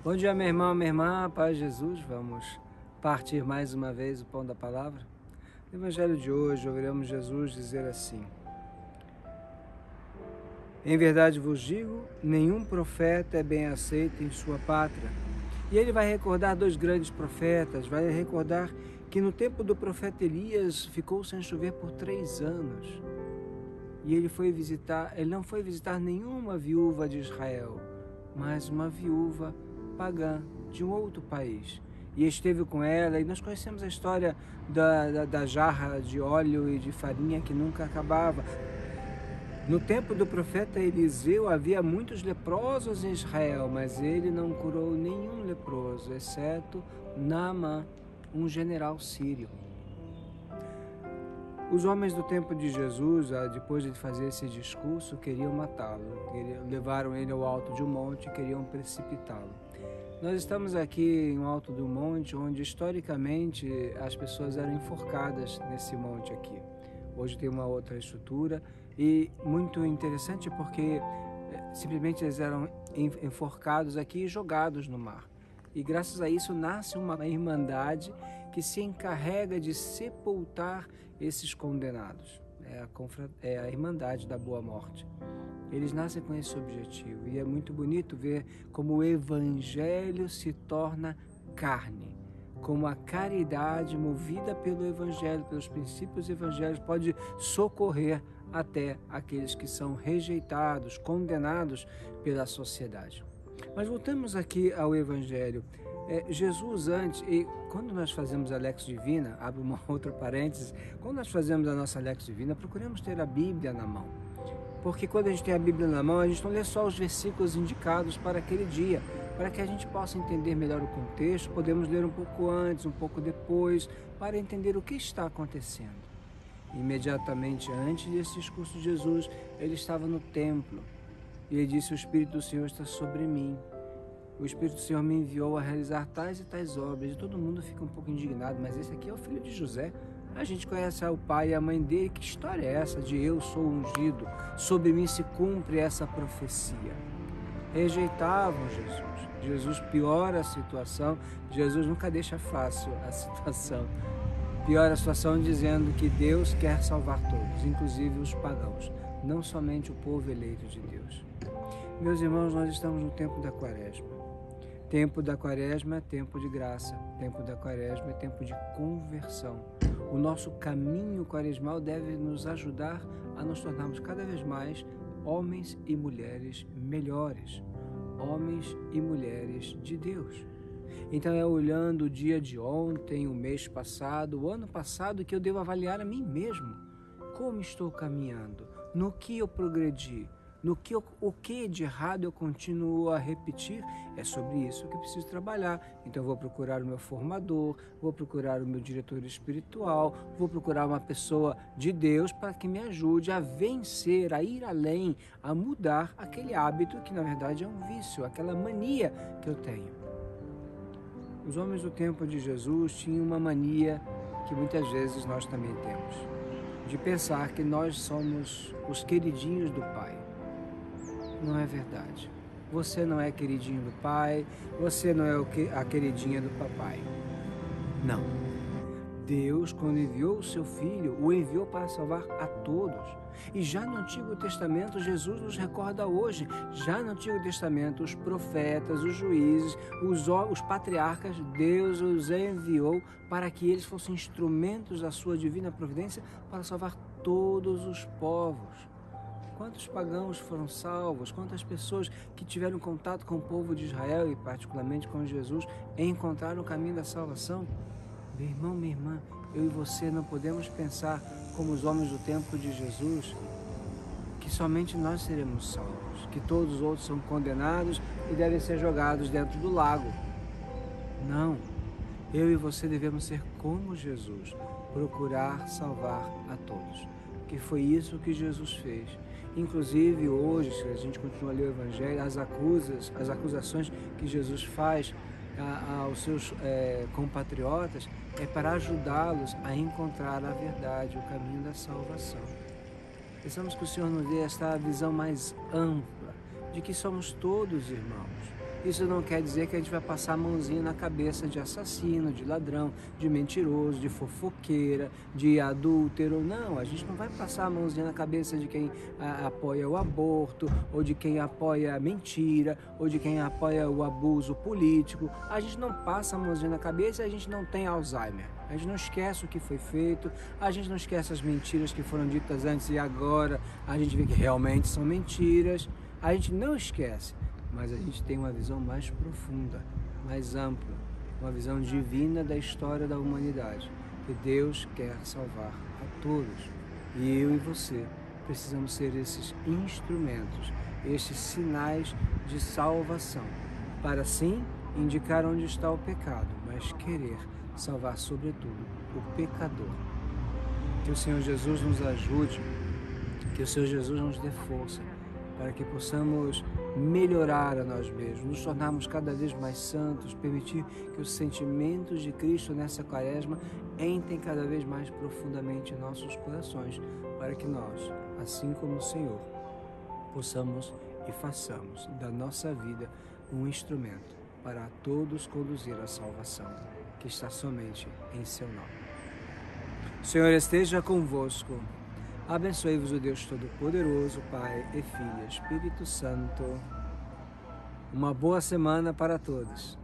Bom dia, meu irmão, minha irmã, paz de Jesus. Vamos partir mais uma vez o pão da palavra. No evangelho de hoje, ouviremos Jesus dizer assim: em verdade vos digo, nenhum profeta é bem aceito em sua pátria. E ele vai recordar dois grandes profetas, vai recordar que no tempo do profeta Elias ficou sem chover por 3 anos. E ele não foi visitar nenhuma viúva de Israel, mas uma viúva pagã de um outro país. E esteve com ela, e nós conhecemos a história da jarra de óleo e de farinha que nunca acabava. No tempo do profeta Eliseu havia muitos leprosos em Israel, mas ele não curou nenhum leproso, exceto Naamã, um general sírio. Os homens do tempo de Jesus, depois de fazer esse discurso, queriam matá-lo. Levaram ele ao alto de um monte e queriam precipitá-lo. Nós estamos aqui em um alto do monte, onde historicamente as pessoas eram enforcadas nesse monte aqui. Hoje tem uma outra estrutura e muito interessante porque simplesmente eles eram enforcados aqui e jogados no mar. E graças a isso nasce uma irmandade que se encarrega de sepultar esses condenados. É a Irmandade da Boa Morte. Eles nascem com esse objetivo e é muito bonito ver como o Evangelho se torna carne, como a caridade movida pelo Evangelho, pelos princípios evangélicos, pode socorrer até aqueles que são rejeitados, condenados pela sociedade. Mas voltamos aqui ao Evangelho. Jesus antes, e quando nós fazemos a Lex Divina, abre uma outra parêntese, quando nós fazemos a nossa Lex Divina, procuramos ter a Bíblia na mão. Porque quando a gente tem a Bíblia na mão, a gente não lê só os versículos indicados para aquele dia. Para que a gente possa entender melhor o contexto, podemos ler um pouco antes, um pouco depois, para entender o que está acontecendo. Imediatamente antes desse discurso de Jesus, ele estava no templo. E ele disse: o Espírito do Senhor está sobre mim. O Espírito do Senhor me enviou a realizar tais e tais obras. E todo mundo fica um pouco indignado, mas esse aqui é o filho de José. A gente conhece o pai e a mãe dele. Que história é essa de eu sou ungido? Sobre mim se cumpre essa profecia. Rejeitavam Jesus. Jesus piora a situação. Jesus nunca deixa fácil a situação. Piora a situação dizendo que Deus quer salvar todos, inclusive os pagãos, não somente o povo eleito de Deus. Meus irmãos, nós estamos no tempo da Quaresma. Tempo da Quaresma é tempo de graça. Tempo da Quaresma é tempo de conversão. O nosso caminho quaresmal deve nos ajudar a nos tornarmos cada vez mais homens e mulheres melhores. Homens e mulheres de Deus. Então é olhando o dia de ontem, o mês passado, o ano passado, que eu devo avaliar a mim mesmo. Como estou caminhando? No que eu progredi? O que de errado eu continuo a repetir? É sobre isso que eu preciso trabalhar. Então eu vou procurar o meu formador, vou procurar o meu diretor espiritual, vou procurar uma pessoa de Deus para que me ajude a vencer, a ir além, a mudar aquele hábito que na verdade é um vício, aquela mania que eu tenho. Os homens do tempo de Jesus tinham uma mania que muitas vezes nós também temos, de pensar que nós somos os queridinhos do Pai. Não é verdade. Você não é queridinho do pai, você não é a queridinha do papai. Não. Deus, quando enviou o seu Filho, o enviou para salvar a todos. E já no Antigo Testamento, Jesus nos recorda hoje, já no Antigo Testamento, os profetas, os juízes, os patriarcas, Deus os enviou para que eles fossem instrumentos da sua divina providência para salvar todos os povos. Quantos pagãos foram salvos? Quantas pessoas que tiveram contato com o povo de Israel e particularmente com Jesus encontraram o caminho da salvação? Meu irmão, minha irmã, eu e você não podemos pensar como os homens do tempo de Jesus, que somente nós seremos salvos, que todos os outros são condenados e devem ser jogados dentro do lago. Não, eu e você devemos ser como Jesus, procurar salvar a todos, que foi isso que Jesus fez. Inclusive hoje, se a gente continua a ler o Evangelho, as acusações que Jesus faz aos seus compatriotas é para ajudá-los a encontrar a verdade, o caminho da salvação. Pensamos que o Senhor nos dê esta visão mais ampla de que somos todos irmãos. Isso não quer dizer que a gente vai passar a mãozinha na cabeça de assassino, de ladrão, de mentiroso, de fofoqueira, de adúltero. Não, a gente não vai passar a mãozinha na cabeça de quem apoia o aborto, ou de quem apoia a mentira, ou de quem apoia o abuso político. A gente não passa a mãozinha na cabeça e a gente não tem Alzheimer. A gente não esquece o que foi feito, a gente não esquece as mentiras que foram ditas antes e agora a gente vê que realmente são mentiras. A gente não esquece, mas a gente tem uma visão mais profunda, mais ampla, uma visão divina da história da humanidade, que Deus quer salvar a todos. E eu e você precisamos ser esses instrumentos, esses sinais de salvação, para sim indicar onde está o pecado, mas querer salvar sobretudo o pecador. Que o Senhor Jesus nos ajude, que o Senhor Jesus nos dê força, para que possamos melhorar a nós mesmos, nos tornarmos cada vez mais santos, permitir que os sentimentos de Cristo nessa quaresma entrem cada vez mais profundamente em nossos corações, para que nós, assim como o Senhor, possamos e façamos da nossa vida um instrumento para a todos conduzir à salvação, que está somente em seu nome. O Senhor esteja convosco. Abençoe-vos o Deus Todo-Poderoso, Pai e Filho e Espírito Santo. Uma boa semana para todos.